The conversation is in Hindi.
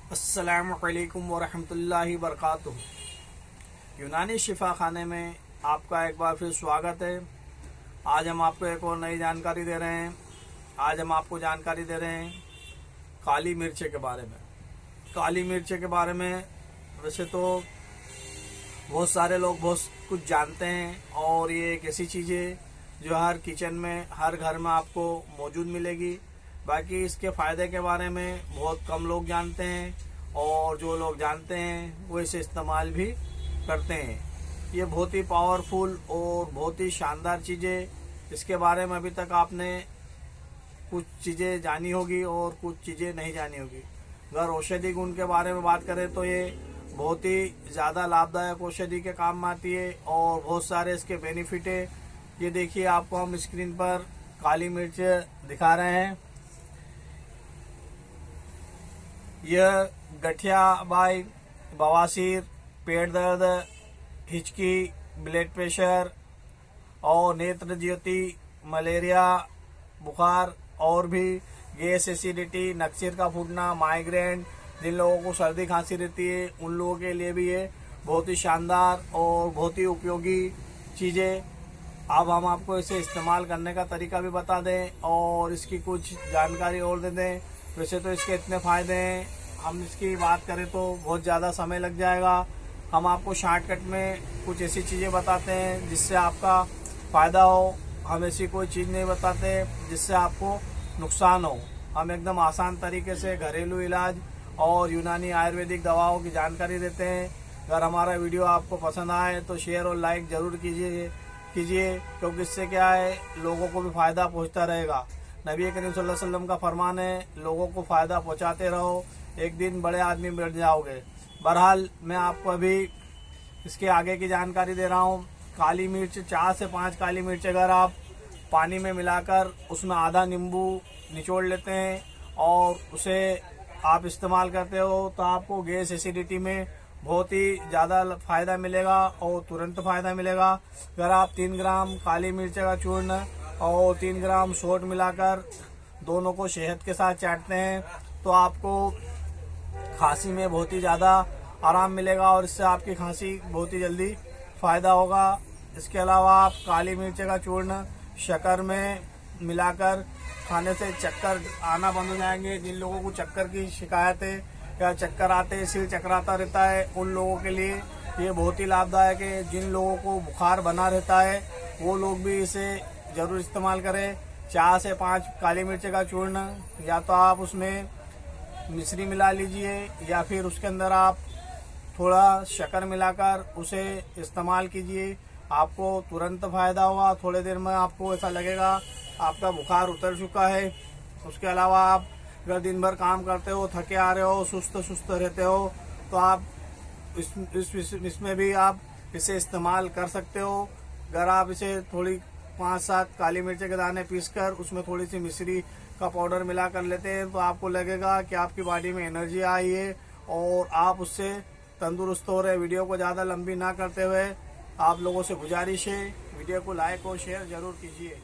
अस्सलामुअलैकुम वरहमतुल्लाहि वबरकातुहू। यूनानी शिफा खाने में आपका एक बार फिर स्वागत है। आज हम आपको एक और नई जानकारी दे रहे हैं। आज हम आपको जानकारी दे रहे हैं काली मिर्च के बारे में। काली मिर्च के बारे में वैसे तो बहुत सारे लोग बहुत कुछ जानते हैं और ये एक ऐसी चीज़ है जो हर किचन में, हर घर में आपको मौजूद मिलेगी। बाकी इसके फ़ायदे के बारे में बहुत कम लोग जानते हैं और जो लोग जानते हैं वो इसे इस्तेमाल भी करते हैं। ये बहुत ही पावरफुल और बहुत ही शानदार चीज़ें, इसके बारे में अभी तक आपने कुछ चीज़ें जानी होगी और कुछ चीज़ें नहीं जानी होगी। अगर औषधि गुण के बारे में बात करें तो ये बहुत ही ज़्यादा लाभदायक औषधि के काम में आती है और बहुत सारे इसके बेनिफिट है। ये देखिए, आपको हम स्क्रीन पर काली मिर्च दिखा रहे हैं। यह गठिया बाई, बवासीर, पेट दर्द, हिचकी, ब्लड प्रेशर और नेत्र ज्योति, मलेरिया, बुखार और भी गैस, एसिडिटी, नक्सीर का फूटना, माइग्रेन, जिन लोगों को सर्दी खांसी रहती है उन लोगों के लिए भी ये बहुत ही शानदार और बहुत ही उपयोगी चीज़ें। अब हम आपको इसे इस्तेमाल करने का तरीका भी बता दें और इसकी कुछ जानकारी और दे दें। वैसे तो इसके इतने फ़ायदे हैं, हम इसकी बात करें तो बहुत ज़्यादा समय लग जाएगा। हम आपको शॉर्टकट में कुछ ऐसी चीज़ें बताते हैं जिससे आपका फ़ायदा हो। हम ऐसी कोई चीज़ नहीं बताते जिससे आपको नुकसान हो। हम एकदम आसान तरीके से घरेलू इलाज और यूनानी आयुर्वेदिक दवाओं की जानकारी देते हैं। अगर हमारा वीडियो आपको पसंद आए तो शेयर और लाइक ज़रूर कीजिए क्योंकि इससे क्या है, लोगों को भी फ़ायदा पहुंचता रहेगा। नबी करीम सल्लल्लाहु अलैहि वसल्लम का फरमान है, लोगों को फ़ायदा पहुंचाते रहो, एक दिन बड़े आदमी बन जाओगे। बहरहाल मैं आपको अभी इसके आगे की जानकारी दे रहा हूँ। काली मिर्च 4 से 5 काली मिर्च अगर आप पानी में मिलाकर उसमें आधा नींबू निचोड़ लेते हैं और उसे आप इस्तेमाल करते हो तो आपको गैस, एसिडिटी में बहुत ही ज़्यादा फ़ायदा मिलेगा और तुरंत फ़ायदा मिलेगा। अगर आप 3 ग्राम काली मिर्च का चूर्ण और 3 ग्राम सोंठ मिलाकर दोनों को शहद के साथ चाटते हैं तो आपको खांसी में बहुत ही ज़्यादा आराम मिलेगा और इससे आपकी खांसी बहुत ही जल्दी फ़ायदा होगा। इसके अलावा आप काली मिर्च का चूर्ण शक्कर में मिलाकर खाने से चक्कर आना बंद हो जाएंगे। जिन लोगों को चक्कर की शिकायत है या चक्कर आते हैं, सिर चकराता रहता है, उन लोगों के लिए ये बहुत ही लाभदायक है। जिन लोगों को बुखार बना रहता है वो लोग भी इसे ज़रूर इस्तेमाल करें। 4 से 5 काली मिर्च का चूर्ण, या तो आप उसमें मिश्री मिला लीजिए या फिर उसके अंदर आप थोड़ा शक्कर मिलाकर उसे इस्तेमाल कीजिए। आपको तुरंत फ़ायदा होगा। थोड़े देर में आपको ऐसा लगेगा आपका बुखार उतर चुका है। उसके अलावा आप अगर दिन भर काम करते हो, थके आ रहे हो, सुस्त रहते हो तो आप इसमें भी आप इसे इस्तेमाल कर सकते हो। अगर आप इसे थोड़ी 5-7 काली मिर्च के दाने पीसकर उसमें थोड़ी सी मिश्री का पाउडर मिला कर लेते हैं तो आपको लगेगा कि आपकी बॉडी में एनर्जी आई है और आप उससे तंदुरुस्त हो रहे। वीडियो को ज़्यादा लंबी ना करते हुए आप लोगों से गुजारिश है, वीडियो को लाइक और शेयर ज़रूर कीजिए।